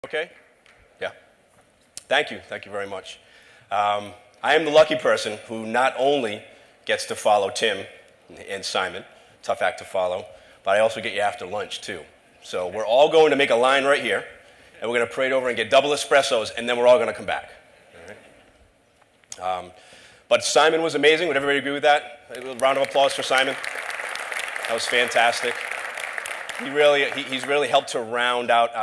Okay? Yeah. Thank you. Thank you very much. I am the lucky person who not only gets to follow Tim and Simon, tough act to follow, but I also get you after lunch too. So we're all going to make a line right here, and we're going to parade over and get double espressos, and then we're all going to come back. All right? But Simon was amazing. Would everybody agree with that? A round of applause for Simon. That was fantastic. He's really helped to round out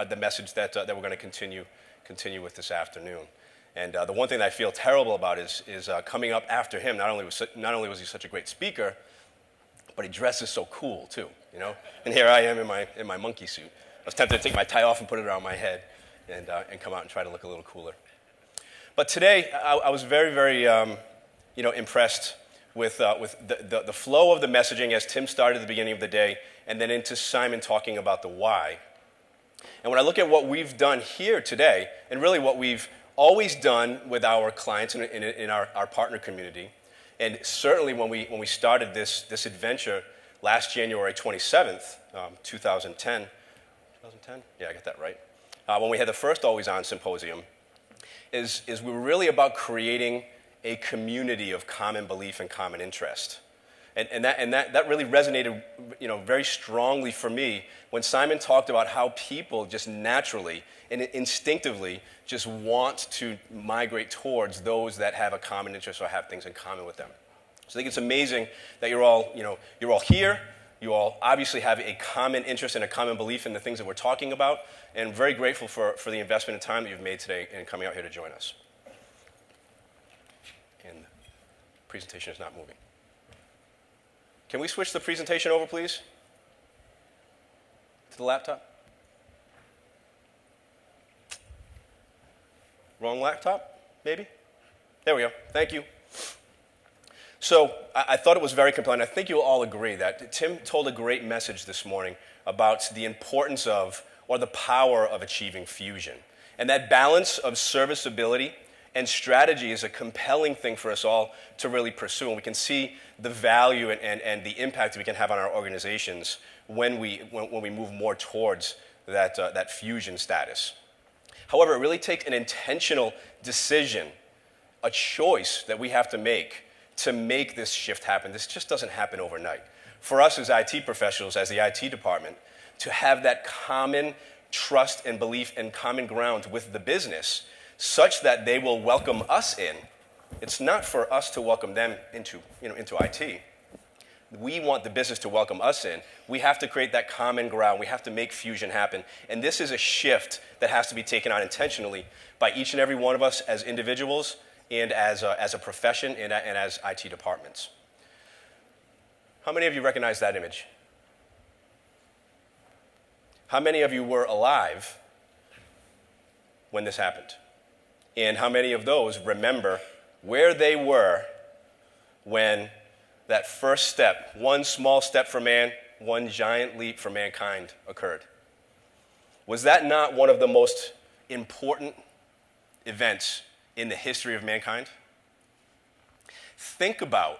the message that we're going to continue with this afternoon. And the one thing that I feel terrible about is coming up after him. Not only was he such a great speaker, but he dresses so cool too, you know. And here I am in my monkey suit. I was tempted to take my tie off and put it around my head, and come out and try to look a little cooler. But today I was very, very impressed with the flow of the messaging as Tim started at the beginning of the day, and then into Simon talking about the why. And when I look at what we've done here today, and really what we've always done with our clients in our partner community, and certainly when we started this adventure last January 27th, 2010. 2010? Yeah, I got that right. When we had the first Always On Symposium, is we were really about creating a community of common belief and common interest. And that really resonated, very strongly for me when Simon talked about how people just naturally and instinctively just want to migrate towards those that have a common interest or have things in common with them. So I think it's amazing that you're all here. You all obviously have a common interest and a common belief in the things that we're talking about, and very grateful for the investment and time that you've made today in coming out here to join us. And the presentation is not moving. Can we switch the presentation over, please? To the laptop? Wrong laptop, maybe? There we go. Thank you. So I thought it was very compelling. I think you'll all agree that Tim told a great message this morning about the importance of, or the power of achieving fusion. And that balance of serviceability and strategy is a compelling thing for us all to really pursue. And we can see the value and the impact we can have on our organizations when we move more towards that fusion status. However, it really takes an intentional decision, a choice that we have to make this shift happen. This just doesn't happen overnight. For us as IT professionals, as the IT department, to have that common trust and belief and common ground with the business such that they will welcome us in. It's not for us to welcome them into IT. We want the business to welcome us in. We have to create that common ground. We have to make fusion happen. And this is a shift that has to be taken on intentionally by each and every one of us as individuals and as a profession and as IT departments. How many of you recognize that image? How many of you were alive when this happened? And how many of those remember where they were when that first step, one small step for man, one giant leap for mankind, occurred? Was that not one of the most important events in the history of mankind? Think about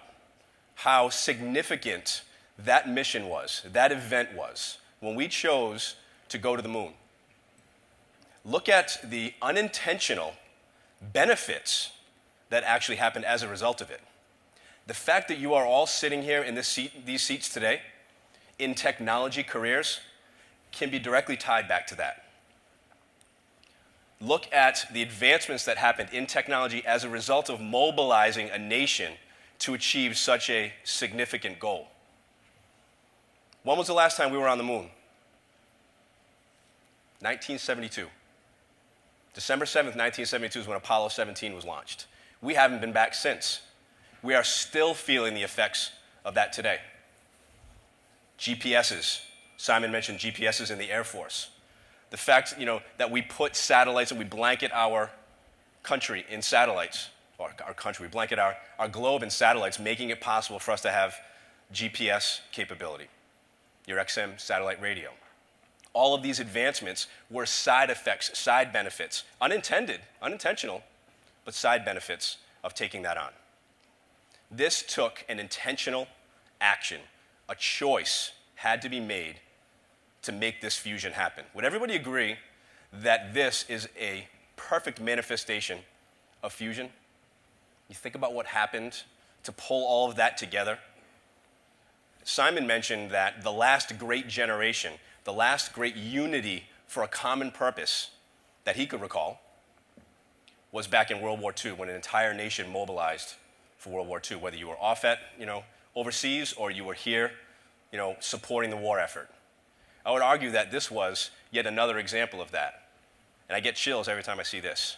how significant that mission was, that event was, when we chose to go to the moon. Look at the unintentional benefits that actually happened as a result of it. The fact that you are all sitting here in these seats today in technology careers can be directly tied back to that. Look at the advancements that happened in technology as a result of mobilizing a nation to achieve such a significant goal. When was the last time we were on the moon? 1972. December 7th, 1972 is when Apollo 17 was launched. We haven't been back since. We are still feeling the effects of that today. GPSs. Simon mentioned GPSs in the Air Force. The fact, that we put satellites and we blanket our country in satellites, or our country, we blanket our globe in satellites, making it possible for us to have GPS capability, your XM satellite radio. All of these advancements were side effects, side benefits, unintentional, but side benefits of taking that on. This took an intentional action. A choice had to be made to make this fusion happen. Would everybody agree that this is a perfect manifestation of fusion? You think about what happened to pull all of that together. Simon mentioned that the last great generation, the last great unity for a common purpose that he could recall was back in World War II, when an entire nation mobilized for World War II, whether you were off at, overseas or you were here, supporting the war effort. I would argue that this was yet another example of that. And I get chills every time I see this.